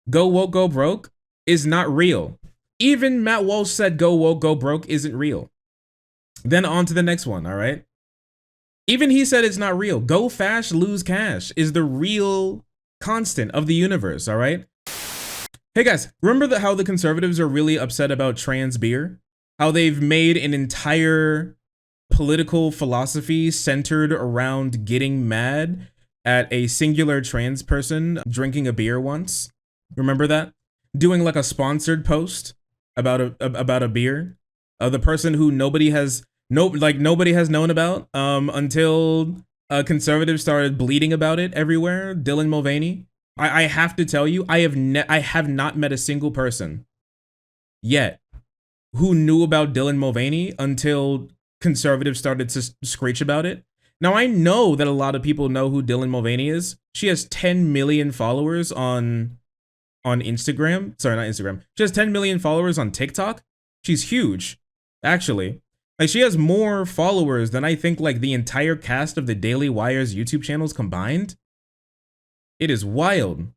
go woke, go broke is not real. Even Matt Walsh said go woke, go broke isn't real. Then on to the next one, all right? Even he said it's not real. Go fast, lose cash is the real constant of the universe, all right? Hey guys, remember how the conservatives are really upset about trans beer? How they've made an entire political philosophy centered around getting mad at a singular trans person drinking a beer once? Remember that? Doing like a sponsored post about a beer. The person who nobody has known about until conservatives started bleeding about it everywhere. Dylan Mulvaney. I have to tell you, I have not met a single person yet who knew about Dylan Mulvaney until conservatives started to screech about it. Now I know that a lot of people know who Dylan Mulvaney is. She has 10 million followers on Instagram. Sorry, not Instagram. She has 10 million followers on TikTok. She's huge, actually. Like, she has more followers than I think like the entire cast of the Daily Wire's YouTube channels combined. It is wild.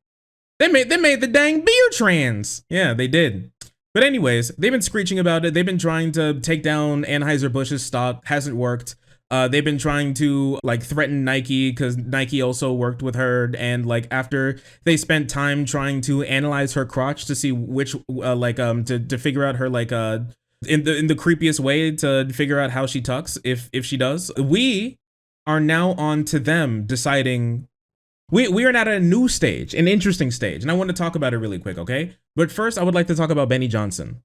They made the dang beer trans. Yeah, they did. But anyways, they've been screeching about it. They've been trying to take down Anheuser-Busch's stock. Hasn't worked. They've been trying to like threaten Nike because Nike also worked with her. And like after they spent time trying to analyze her crotch to see which to figure out her like in the creepiest way to figure out how she tucks if she does. We are now on to them deciding. We are at a new stage, an interesting stage, and I want to talk about it really quick, okay? But first, I would like to talk about Benny Johnson.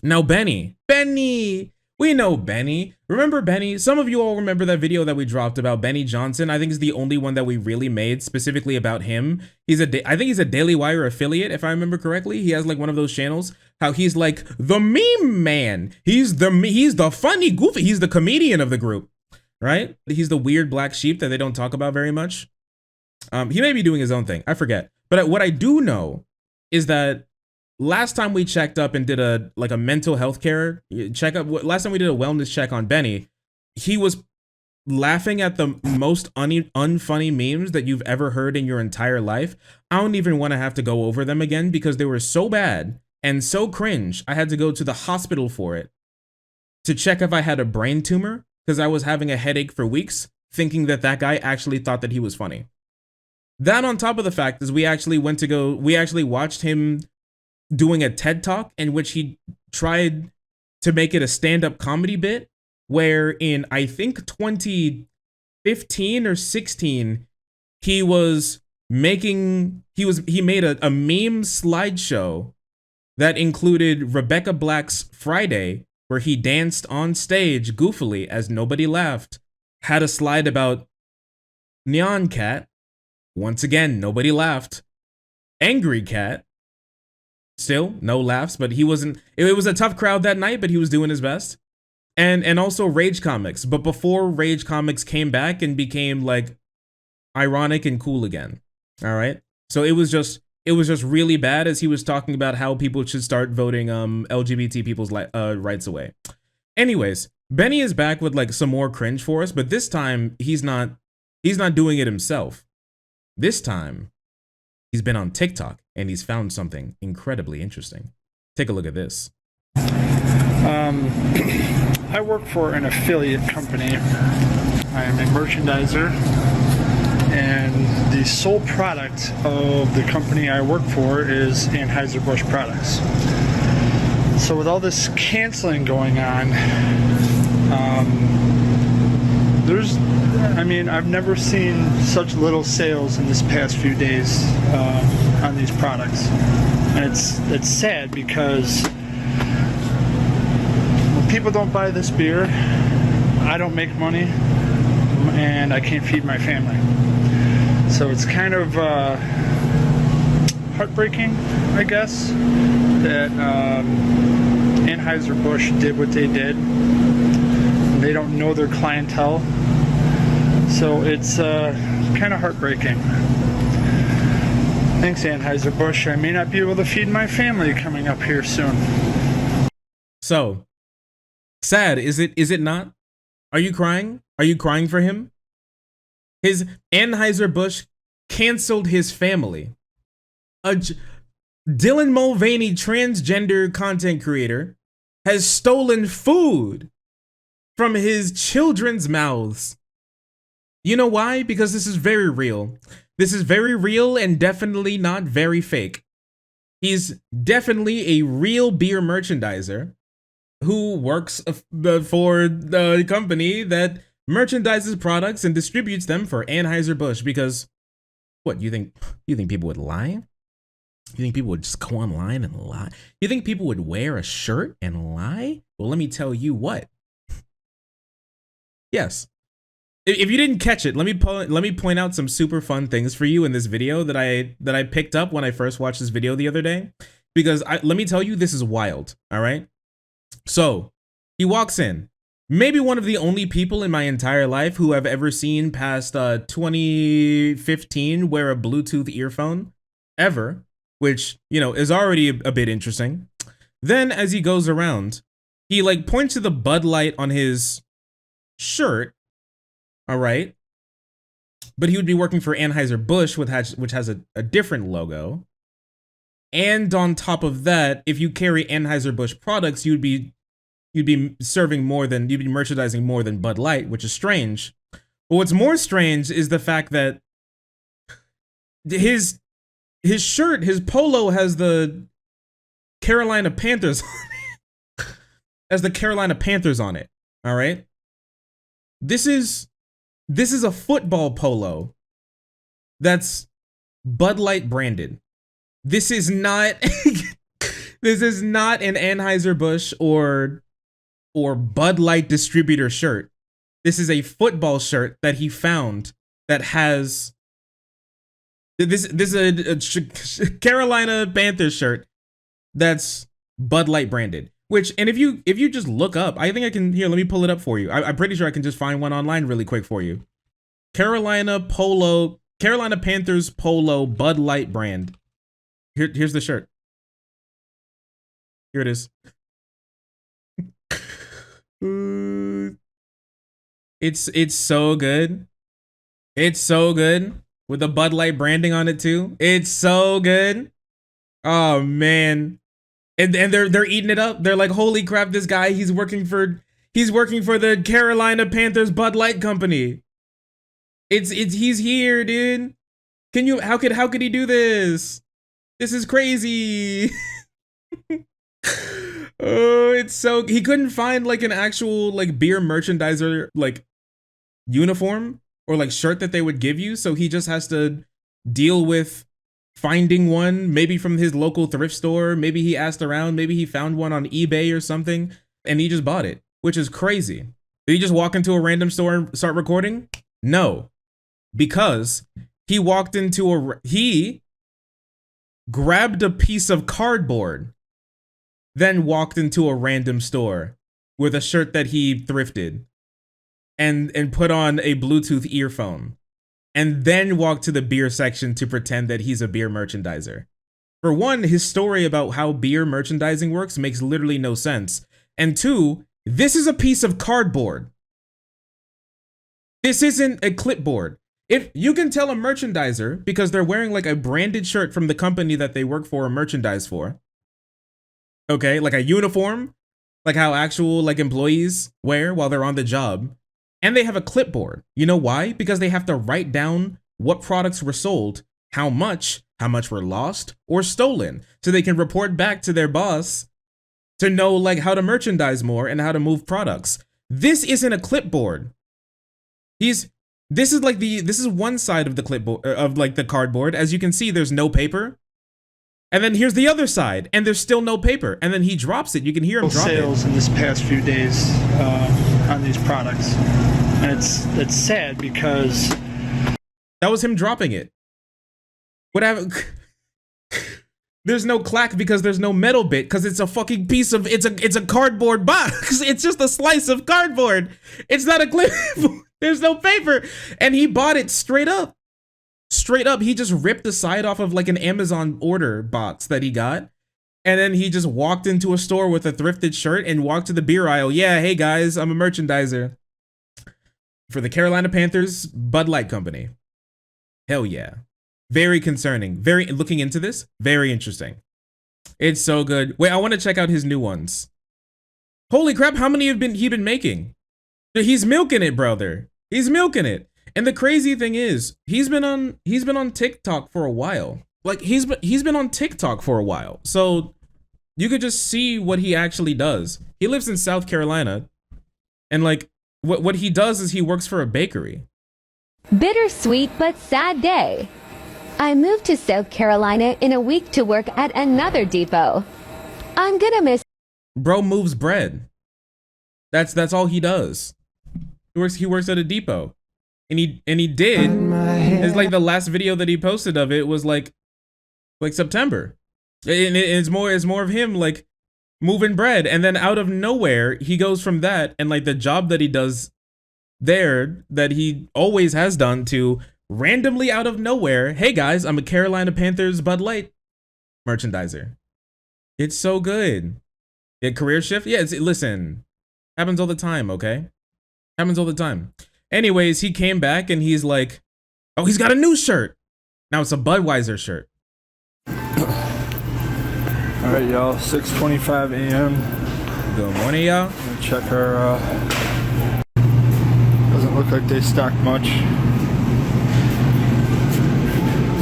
Now, Benny, we know Benny. Remember Benny? Some of you all remember that video that we dropped about Benny Johnson. I think it's the only one that we really made specifically about him. I think he's a Daily Wire affiliate, if I remember correctly. He has like one of those channels. How he's like the meme man. He's the funny goofy. He's the comedian of the group, right? He's the weird black sheep that they don't talk about very much. He may be doing his own thing. I forget. But what I do know is that last time we checked up and did a mental health care checkup, last time we did a wellness check on Benny, he was laughing at the most unfunny memes that you've ever heard in your entire life. I don't even want to have to go over them again because they were so bad and so cringe. I had to go to the hospital for it to check if I had a brain tumor because I was having a headache for weeks thinking that guy actually thought that he was funny. That on top of the fact is we actually watched him doing a TED Talk in which he tried to make it a stand-up comedy bit where in I think 2015 or 16 he made a meme slideshow that included Rebecca Black's Friday where he danced on stage goofily as nobody laughed, had a slide about Nyan Cat. Once again, nobody laughed. Angry Cat. Still, no laughs, but he wasn't. It was a tough crowd that night, but he was doing his best. And also Rage Comics. But before Rage Comics came back and became like ironic and cool again. All right. So it was just really bad as he was talking about how people should start voting LGBT people's rights away. Anyways, Benny is back with like some more cringe for us, but this time he's not doing it himself. This time, he's been on TikTok and he's found something incredibly interesting. Take a look at this. I work for an affiliate company. I am a merchandiser, and the sole product of the company I work for is Anheuser-Busch products. So with all this canceling going on, I've never seen such little sales in this past few days on these products, and it's sad because when people don't buy this beer, I don't make money, and I can't feed my family. So it's kind of heartbreaking, I guess, that Anheuser-Busch did what they did. They don't know their clientele. So it's kind of heartbreaking. Thanks, Anheuser-Busch. I may not be able to feed my family coming up here soon. So, sad, is it not? Are you crying? Are you crying for him? His Anheuser-Busch canceled his family. Dylan Mulvaney, transgender content creator, has stolen food from his children's mouths. You know why? Because this is very real. This is very real and definitely not very fake. He's definitely a real beer merchandiser who works for the company that merchandises products and distributes them for Anheuser-Busch. Because what, you think people would lie? You think people would just go online and lie? You think people would wear a shirt and lie? Well, let me tell you what. Yes. If you didn't catch it, let me point out some super fun things for you in this video that I picked up when I first watched this video the other day. Because let me tell you, this is wild, all right? So, he walks in. Maybe one of the only people in my entire life who I've ever seen past 2015 wear a Bluetooth earphone, ever. Which, you know, is already a bit interesting. Then, as he goes around, he like points to the Bud Light on his shirt, all right? But he would be working for Anheuser-Busch, which has a different logo. And on top of that, if you carry Anheuser-Busch products, you'd be merchandising more than Bud Light, which is strange. But what's more strange is the fact that his shirt, his polo, has the Carolina Panthers on it. Has the Carolina Panthers on it. All right. This is a football polo that's Bud Light branded. This is not this is not an Anheuser-Busch or Bud Light distributor shirt. This is a football shirt that he found that has this is a Carolina Panthers shirt that's Bud Light branded. Which, and if you just look up, I think I can, here, let me pull it up for you. I'm pretty sure I can just find one online really quick for you. Carolina Panthers polo Bud Light brand. Here's the shirt. Here it is. It's so good. It's so good. With the Bud Light branding on it too. It's so good. Oh man. And they're eating it up. They're like, holy crap, this guy, he's working for the Carolina Panthers Bud Light company. He's here, dude. How could he do this? This is crazy. Oh, it's so, he couldn't find like an actual like beer merchandiser like uniform or like shirt that they would give you, so he just has to deal with finding one, maybe from his local thrift store, maybe he asked around, maybe he found one on eBay or something, and he just bought it, which is crazy. Did he just walk into a random store and start recording? No, because he he grabbed a piece of cardboard, then walked into a random store with a shirt that he thrifted and put on a Bluetooth earphone, and then walked to the beer section to pretend that he's a beer merchandiser. For one, his story about how beer merchandising works makes literally no sense. And two, this is a piece of cardboard. This isn't a clipboard. If you can tell a merchandiser because they're wearing like a branded shirt from the company that they work for or merchandise for, okay, like a uniform, like how actual like employees wear while they're on the job, and they have a clipboard. You know why? Because they have to write down what products were sold, how much were lost or stolen, so they can report back to their boss to know like how to merchandise more and how to move products. This isn't a clipboard. This is one side of the clipboard, of like the cardboard. As you can see, there's no paper. And then here's the other side, and there's still no paper. And then he drops it. You can hear him drop it. Sales in this past few days on these products, and it's sad because that was him dropping it. Whatever. There's no clack because there's no metal bit, because it's a fucking piece of it's a cardboard box. It's just a slice of cardboard. It's not a clipboard. There's no paper, and he bought it straight up. Straight up, he just ripped the side off of like an Amazon order box that he got. And then he just walked into a store with a thrifted shirt and walked to the beer aisle. Yeah, hey guys, I'm a merchandiser for the Carolina Panthers Bud Light Company. Hell yeah. Very concerning. Looking into this, very interesting. It's so good. Wait, I want to check out his new ones. Holy crap, how many have he been making? He's milking it, brother. He's milking it. And the crazy thing is, he's been on TikTok for a while. Like he's been on TikTok for a while. So you could just see what he actually does. He lives in South Carolina, and like what he does is he works for a bakery. Bittersweet but sad day. I moved to South Carolina in a week to work at another depot. I'm gonna miss. Bro moves bread. That's all he does. He works at a depot. And he did. It's like the last video that he posted of it was like September. And it's more of him like moving bread, and then out of nowhere he goes from that and like the job that he does there that he always has done to randomly out of nowhere, hey guys, I'm a Carolina Panthers Bud Light merchandiser. It's so good. Yeah, career shift. Yeah, listen, happens all the time. Okay, happens all the time. Anyways, he came back and he's like, oh, he's got a new shirt. Now it's a Budweiser shirt. All right, y'all, 6:25 a.m. Good morning, y'all. Check our, doesn't look like they stock much.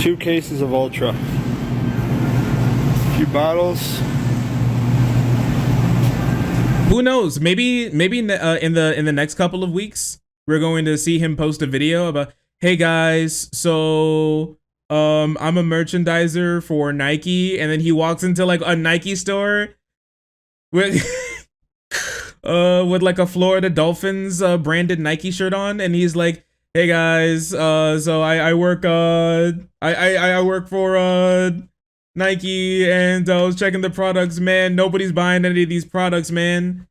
2 cases of Ultra. A few bottles. Who knows? Maybe in the next couple of weeks, we're going to see him post a video about, hey guys, so I'm a merchandiser for Nike, and then he walks into like a Nike store with like a Florida Dolphins branded Nike shirt on, and he's like, hey guys, so I work I work for Nike, and I was checking the products, man. Nobody's buying any of these products, man.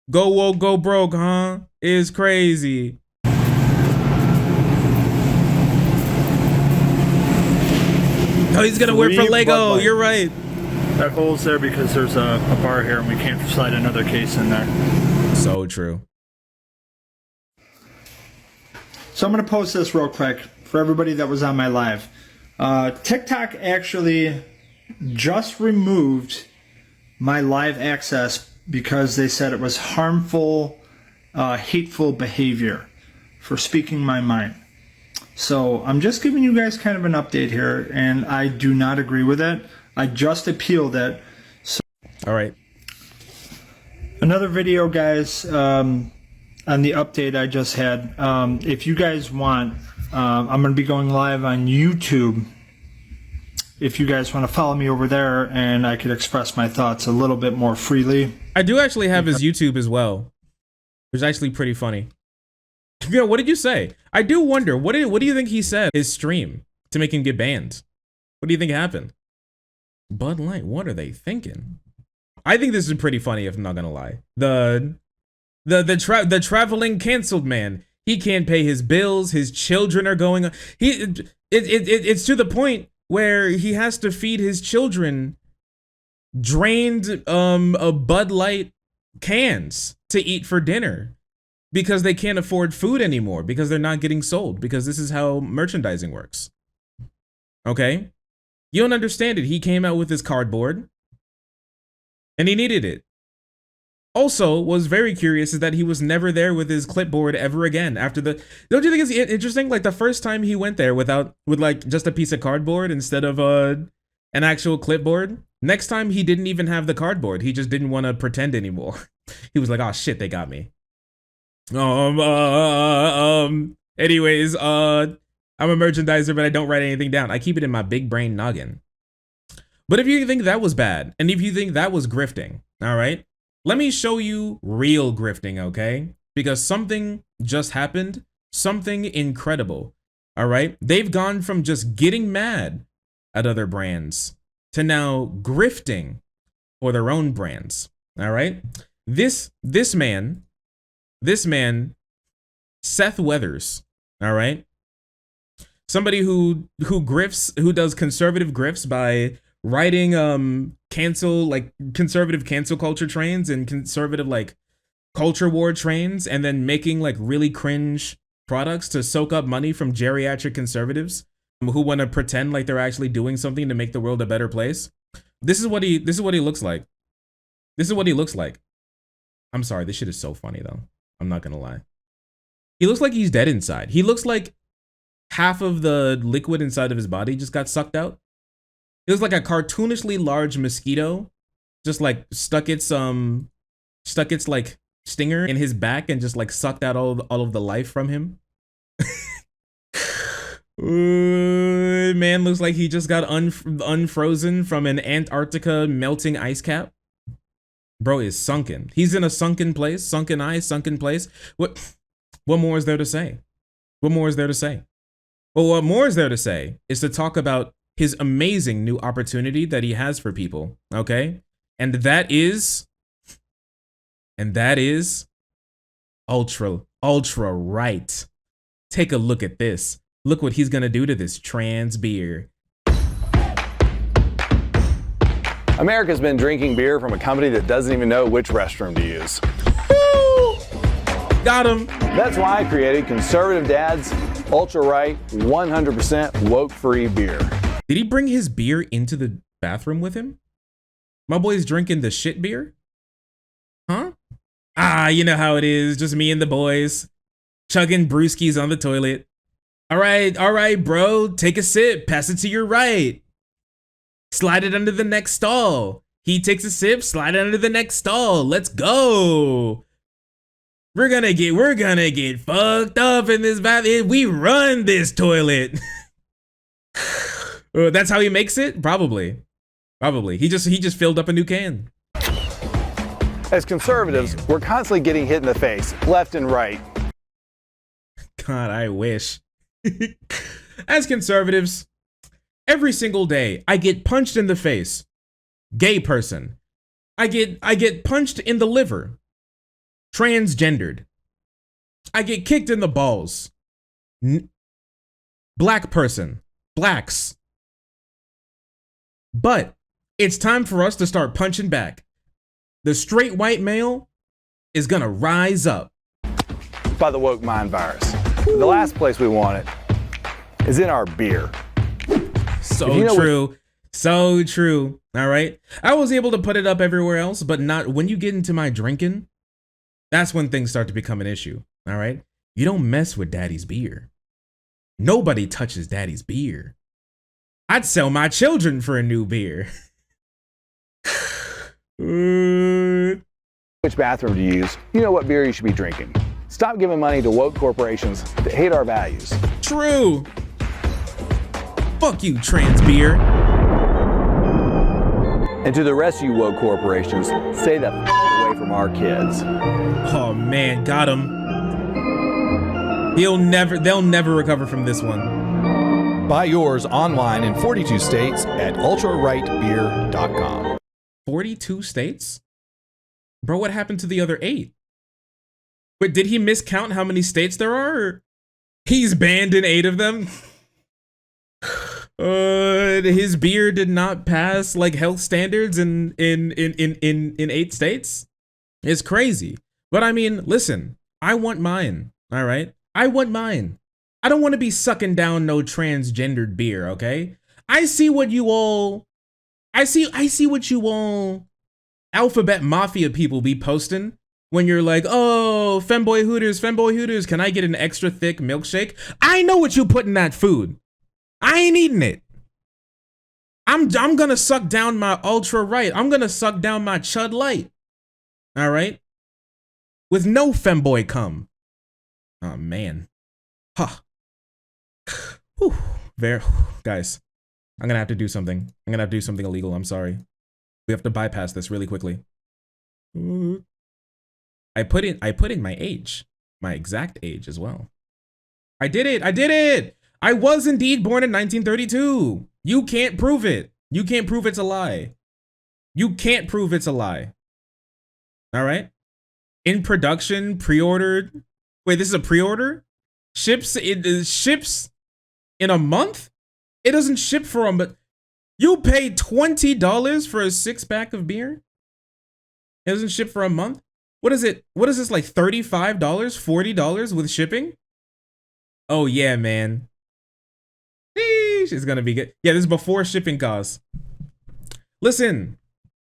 Go woke, go broke, huh? It's crazy. Oh, he's gonna work for Lego. You're right. That hole's there because there's a bar here and we can't slide another case in there. So true. So I'm gonna post this real quick for everybody that was on my live. TikTok actually just removed my live access because they said it was harmful, hateful behavior for speaking my mind. So I'm just giving you guys kind of an update here, and I do not agree with it. I just appealed it. So all right. Another video, guys, on the update I just had. If you guys want, I'm going to be going live on YouTube. If you guys want to follow me over there, and I could express my thoughts a little bit more freely. I do actually have his YouTube as well, which is actually pretty funny. You know, what did you say? I do wonder, what do you think he said his stream to make him get banned? What do you think happened? Bud Light, what are they thinking? I think this is pretty funny, if I'm not gonna lie. The traveling canceled man. He can't pay his bills. His children are going. It's to the point where he has to feed his children drained Bud Light cans to eat for dinner because they can't afford food anymore because they're not getting sold, because this is how merchandising works. Okay? You don't understand it. He came out with his cardboard and he needed it. Also, was very curious is that he was never there with his clipboard ever again after the. Don't you think it's interesting? Like the first time he went there with like just a piece of cardboard instead of an actual clipboard. Next time he didn't even have the cardboard. He just didn't want to pretend anymore. He was like, "Oh shit, they got me." Anyways, I'm a merchandiser, but I don't write anything down. I keep it in my big brain noggin. But if you think that was bad, and if you think that was grifting, all right, let me show you real grifting, okay? Because something just happened, something incredible, all right? They've gone from just getting mad at other brands to now grifting for their own brands, all right? This man, Seth Weathers, all right? Somebody who grifts, who does conservative grifts by writing conservative cancel culture trains and conservative like culture war trains, and then making like really cringe products to soak up money from geriatric conservatives who want to pretend like they're actually doing something to make the world a better place. This is what he looks like. This is what he looks like. I'm sorry, this shit is so funny though. I'm not gonna lie. He looks like he's dead inside. He looks like half of the liquid inside of his body just got sucked out. It looks like a cartoonishly large mosquito just like stuck its like stinger in his back and just like sucked out all of the life from him. Man looks like he just got unfrozen from an Antarctica melting ice cap. Bro is sunken. He's in a sunken place, sunken eyes, sunken place. What more is there to say? What more is there to say? Well, what more is there to say is to talk about his amazing new opportunity that he has for people, okay? And that is ultra right. Take a look at this. Look what he's gonna do to this trans beer. America's been drinking beer from a company that doesn't even know which restroom to use. Woo! Got him. That's why I created Conservative Dad's Ultra Right 100% woke-free beer. Did he bring his beer into the bathroom with him? My boy's drinking the shit beer? Huh? Ah, you know how it is. Just me and the boys. Chugging brewskis on the toilet. All right, bro. Take a sip. Pass it to your right. Slide it under the next stall. He takes a sip. Slide it under the next stall. Let's go. We're gonna get fucked up in this bathroom. We run this toilet. That's how he makes it? Probably. He just filled up a new can. As conservatives, we're constantly getting hit in the face, left and right. God, I wish. As conservatives, every single day I get punched in the face. Gay person. I get punched in the liver. Transgendered. I get kicked in the balls. Black person. Blacks. But it's time for us to start punching back. The straight white male is gonna rise up. By the woke mind virus. The last place we want it is in our beer. So true. So true. All right. I was able to put it up everywhere else, but not when you get into my drinking. That's when things start to become an issue. All right. You don't mess with daddy's beer. Nobody touches daddy's beer. I'd sell my children for a new beer. Which bathroom to use, you know what beer you should be drinking. Stop giving money to woke corporations that hate our values. True. Fuck you, trans beer. And to the rest of you woke corporations, stay the away from our kids. Oh man, got him. They'll never recover from this one. Buy yours online in 42 states at ultrarightbeer.com. 42 states? Bro, what happened to the other 8? But did he miscount how many states there are? He's banned in 8 of them? His beer did not pass like health standards in 8 states? It's crazy. But I mean, listen, I want mine, all right? I want mine. I don't want to be sucking down no transgendered beer, okay? I see what you all alphabet mafia people be posting when you're like, oh, femboy hooters, can I get an extra thick milkshake? I know what you put in that food. I ain't eating it. I'm gonna suck down my Ultra Right. I'm gonna suck down my Chud Light. All right? With no femboy cum. Oh, man. Huh. Whew. Guys, I'm gonna have to do something. I'm gonna have to do something illegal. I'm sorry. We have to bypass this really quickly. I put in my age, my exact age as well. I did it. I was indeed born in 1932. You can't prove it. You can't prove it's a lie. You can't prove it's a lie. All right. In production, pre-ordered. Wait, this is a pre-order? Ships in a month? It doesn't ship for them, but you pay $20 for a 6-pack of beer? It doesn't ship for a month? What is it? What is this, like $35, $40 with shipping? Oh yeah, man. Sheesh, it's gonna be good. Yeah, this is before shipping costs. Listen,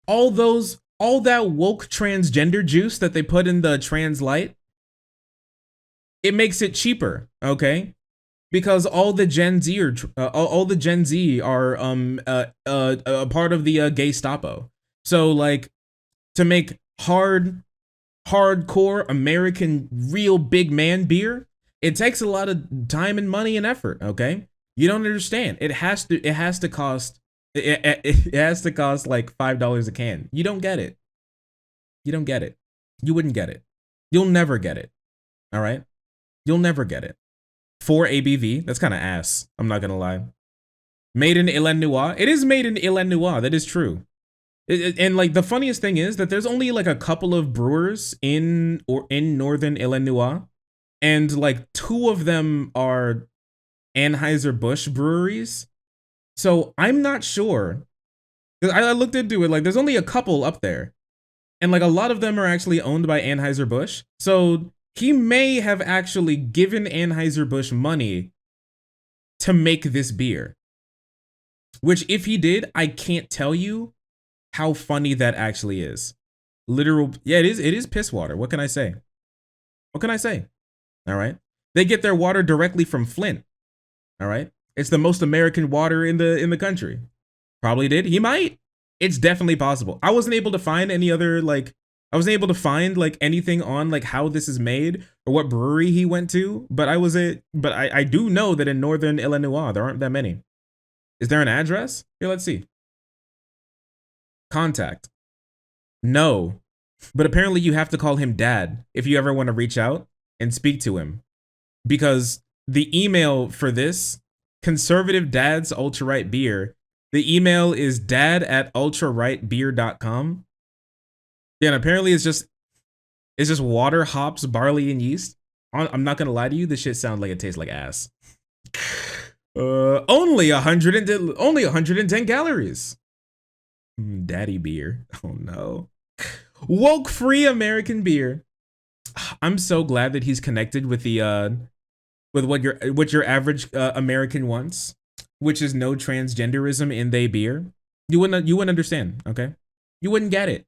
all that woke transgender juice that they put in the trans light, it makes it cheaper, okay? Because all the Gen Z are a part of the gay Stapo. So like, to make hardcore American real big man beer, it takes a lot of time and money and effort, okay? You don't understand. It has to cost like $5 a can. You don't get it. You don't get it. You wouldn't get it. You'll never get it. All right? You'll never get it. 4 ABV, that's kind of ass. I'm not gonna lie. Made in Illinois. It is made in Illinois. That is true. And like the funniest thing is that there's only like a couple of brewers in northern Illinois, and like 2 of them are Anheuser-Busch breweries. So I'm not sure. I looked into it, like there's only a couple up there. And like a lot of them are actually owned by Anheuser-Busch. So he may have actually given Anheuser-Busch money to make this beer. Which if he did, I can't tell you how funny that actually is. Yeah, it is piss water. What can I say? What can I say? All right. They get their water directly from Flint. All right. It's the most American water in the country. Probably did. He might. It's definitely possible. I wasn't able to find any other anything on like how this is made or what brewery he went to, but I do know that in northern Illinois there aren't that many. Is there an address? Here, let's see. Contact. No. But apparently you have to call him dad if you ever want to reach out and speak to him. Because the email for this, Conservative Dad's Ultra Right Beer, the email is dad@ultrarightbeer.com. Yeah, and apparently it's just water, hops, barley, and yeast. I'm not gonna lie to you, this shit sounds like it tastes like ass. Only 110 calories. Daddy beer. Oh no. Woke free American beer. I'm so glad that he's connected with the with what your average American wants, which is no transgenderism in they beer. You wouldn't understand, okay? You wouldn't get it.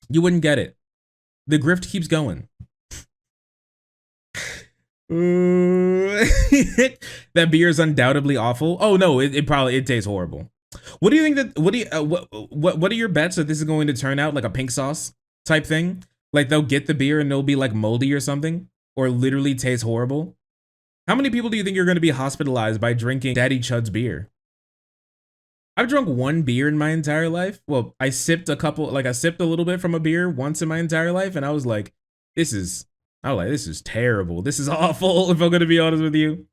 You wouldn't get it. The grift keeps going. That beer is undoubtedly awful. Oh no, it probably tastes horrible. What do you think that? What are your bets that this is going to turn out like a pink sauce type thing? Like they'll get the beer and they'll be like moldy or something, or literally taste horrible. How many people do you think you're going to be hospitalized by drinking Daddy Chud's beer? I've drunk 1 beer in my entire life. Well, I sipped a little bit from a beer once in my entire life, and I was like, this is terrible. This is awful, if I'm gonna be honest with you.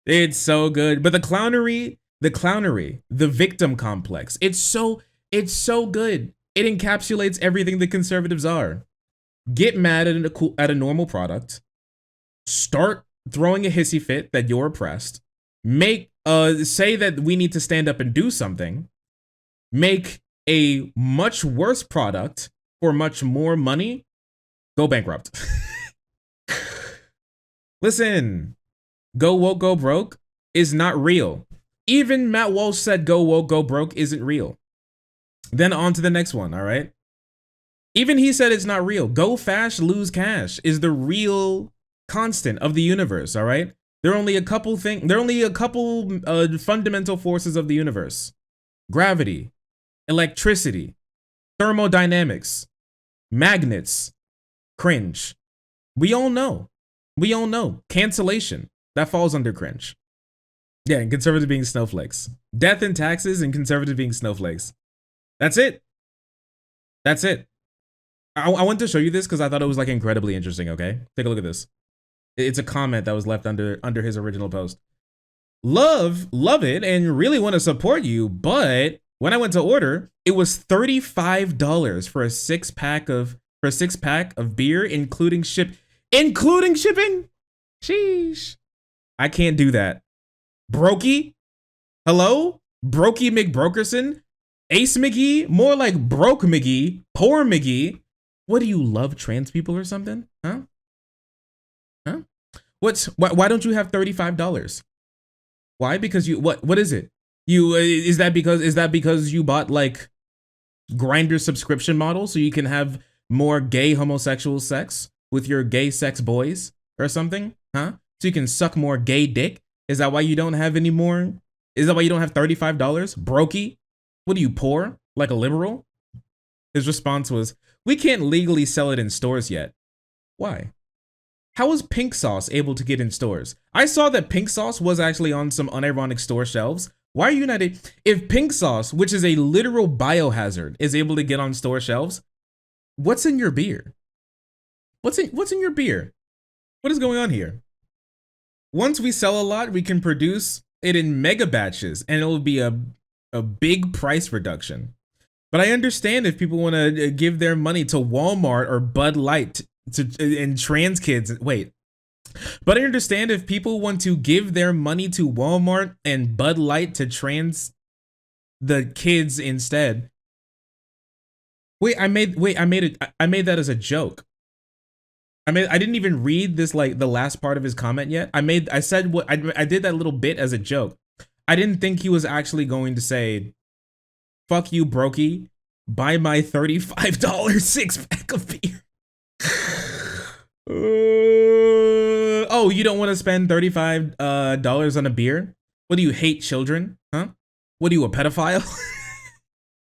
It's so good. But the clownery, the victim complex, it's so good. It encapsulates everything the conservatives are. Get mad at a normal product, start throwing a hissy fit that you're oppressed, say that we need to stand up and do something, make a much worse product for much more money, go bankrupt. Listen, go woke, go broke is not real. Even Matt Walsh said go woke, go broke isn't real. Then on to the next one, all right? Even he said it's not real. Go fast, lose cash is the real constant of the universe, all right? There are only a couple fundamental forces of the universe. Gravity, electricity, thermodynamics, magnets, cringe. We all know. Cancellation, that falls under cringe. Yeah, and conservative being snowflakes. Death and taxes and conservative being snowflakes. That's it. I want to show you this because I thought it was like incredibly interesting, okay? Take a look at this. It's a comment that was left under his original post. Love it and really want to support you, but when I went to order, it was $35 for a six pack of beer, including shipping. Sheesh. I can't do that. Brokey? Hello? Brokey McBrokerson? Ace McGee? More like Broke McGee. Poor McGee. What do you love, trans people or something? Huh? Why don't you have $35? Why? Because what is it? You is that because you bought like Grindr subscription model so you can have more gay homosexual sex with your gay sex boys or something? Huh? So you can suck more gay dick? Is that why you don't have any more? Is that why you don't have $35? Brokey? What are you, poor? Like a liberal? His response was, we can't legally sell it in stores yet. Why? How was pink sauce able to get in stores? I saw that pink sauce was actually on some unironic store shelves. Why are you not if pink sauce, which is a literal biohazard, is able to get on store shelves, what's in your beer? What's in your beer? What is going on here? Once we sell a lot, we can produce it in mega batches and it will be a big price reduction. But I understand if people want to give their money to Walmart or Bud Light and trans kids. Wait. But I understand if people want to give their money to Walmart and Bud Light to trans the kids instead. I made that as a joke. I didn't even read this, like the last part of his comment yet. I did that little bit as a joke. I didn't think he was actually going to say, fuck you, brokey, buy my $35 six-pack of beer. Oh, you don't want to spend $35 on a beer? What, do you hate children? Huh? What, are you, a pedophile?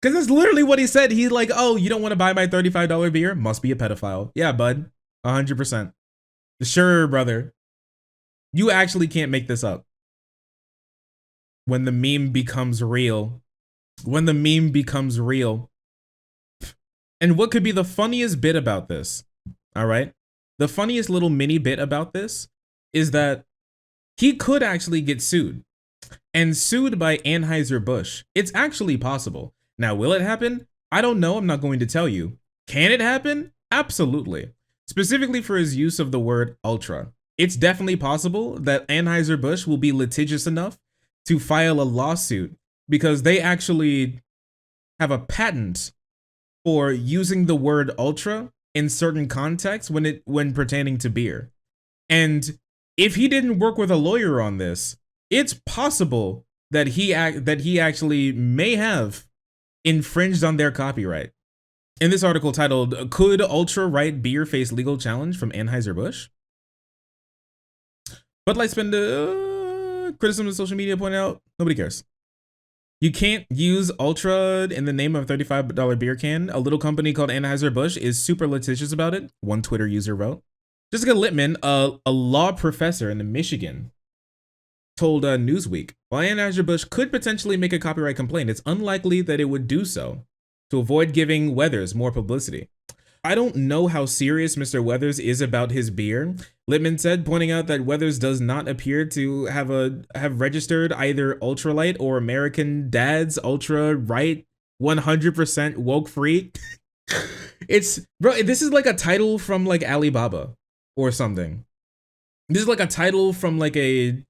Because that's literally what he said. He's like, oh, you don't want to buy my $35 beer? Must be a pedophile. Yeah, bud. 100%. Sure, brother. You actually can't make this up. When the meme becomes real. When the meme becomes real. And what could be the funniest bit about this? All right. The funniest little mini bit about this is that he could actually get sued. And sued by Anheuser-Busch. It's actually possible. Now, will it happen? I don't know. I'm not going to tell you. Can it happen? Absolutely. Specifically for his use of the word ultra. It's definitely possible that Anheuser-Busch will be litigious enough to file a lawsuit because they actually have a patent for using the word ultra in certain contexts when pertaining to beer. And if he didn't work with a lawyer on this, it's possible that he actually may have infringed on their copyright. In this article titled, Could Ultra Right Beer Face Legal Challenge from Anheuser-Busch? Bud Light spend criticism of social media pointed out, nobody cares. You can't use Ultra in the name of a $35 beer can. A little company called Anheuser-Busch is super litigious about it, one Twitter user wrote. Jessica Littman, a law professor in Michigan, told Newsweek, while Anheuser-Busch could potentially make a copyright complaint, it's unlikely that it would do so to avoid giving Weathers more publicity. I don't know how serious Mr. Weathers is about his beer, Littman said, pointing out that Weathers does not appear to have registered either Ultralight or American Dad's Ultra Right 100% woke free. Bro, this is like a title from like Alibaba or something. This is like a title from like a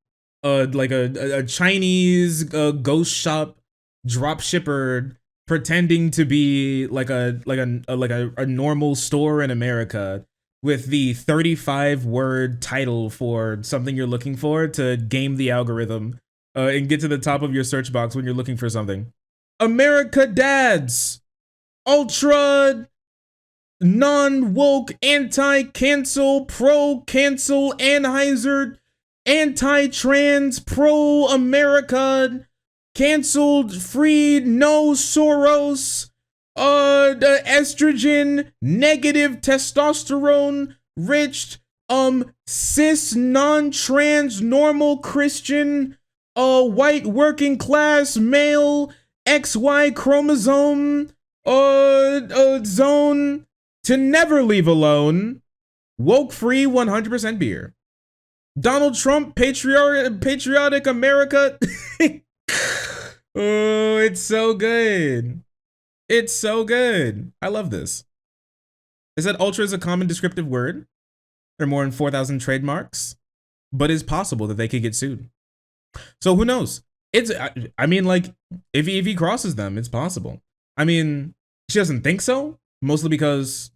Chinese ghost shop drop shipper pretending to be like a normal store in America with the 35-word title for something you're looking for to game the algorithm and get to the top of your search box when you're looking for something. America Dads, ultra non-woke, anti-cancel, pro-cancel, Anheuser, anti-trans, pro-America, canceled, freed, no Soros, estrogen, negative testosterone, rich, cis, non-trans, normal Christian, white working class, male, XY chromosome, zone, to never leave alone, woke free 100% beer. Donald Trump, patriotic America. Oh, it's so good. It's so good. I love this. It said ultra is a common descriptive word. There are more than 4,000 trademarks, but it's possible that they could get sued. So who knows? I mean, like, if he crosses them, it's possible. I mean, she doesn't think so, mostly because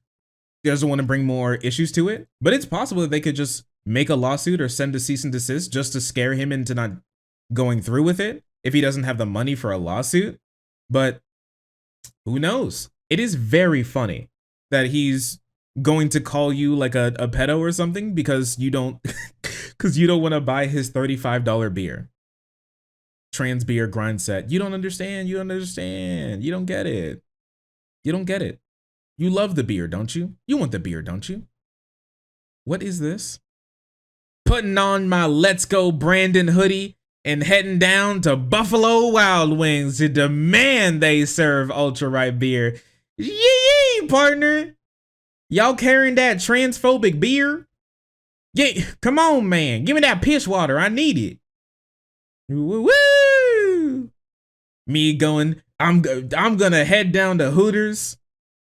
she doesn't want to bring more issues to it. But it's possible that they could just make a lawsuit or send a cease and desist just to scare him into not going through with it. if he doesn't have the money for a lawsuit. But who knows? It is very funny that he's going to call you like a pedo or something because you don't want to buy his $35 beer. Trans beer grind set. You don't understand. You don't understand. You don't get it. You don't get it. You love the beer, don't you? You want the beer, don't you? What is this? Putting on my Let's Go Brandon hoodie and heading down to Buffalo Wild Wings to demand they serve ultra ripe beer. Yee, partner. Y'all carrying that transphobic beer? Yeah, come on, man. Give me that piss water. I need it. Woo! Me going, I'm gonna head down to Hooters,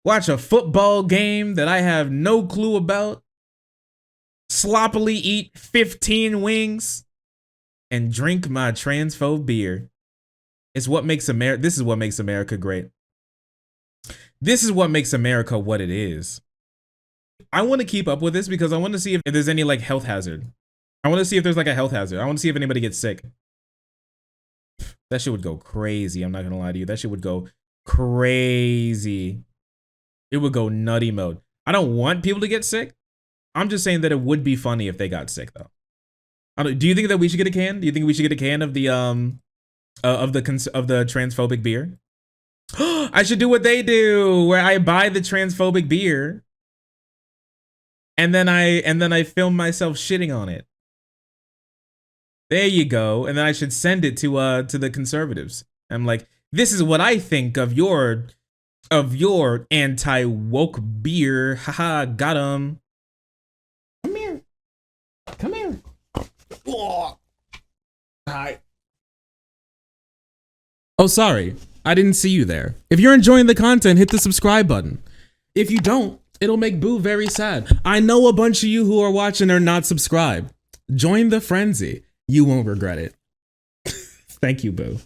watch a football game that I have no clue about, sloppily eat 15 wings, and drink my transphobe beer. It's what makes America. This is what makes America great. This is what makes America what it is. I want to keep up with this because I want to see if there's any like health hazard. I want to see if there's like a health hazard. I want to see if anybody gets sick. That shit would go crazy. I'm not gonna lie to you. That shit would go crazy. It would go nutty mode. I don't want people to get sick. I'm just saying that it would be funny if they got sick though. Do you think that we should get a can? Do you think we should get a can of the transphobic beer? I should do what they do, where I buy the transphobic beer, and then I film myself shitting on it. There you go. And then I should send it to the conservatives. I'm like, this is what I think of your anti-woke beer. Haha, got him. Come here. Come here. Oh. Hi. Oh, sorry. I didn't see you there. If you're enjoying the content, hit the subscribe button. If you don't, it'll make Boo very sad. I know a bunch of you who are watching are not subscribed. Join the frenzy. You won't regret it. Thank you, Boo.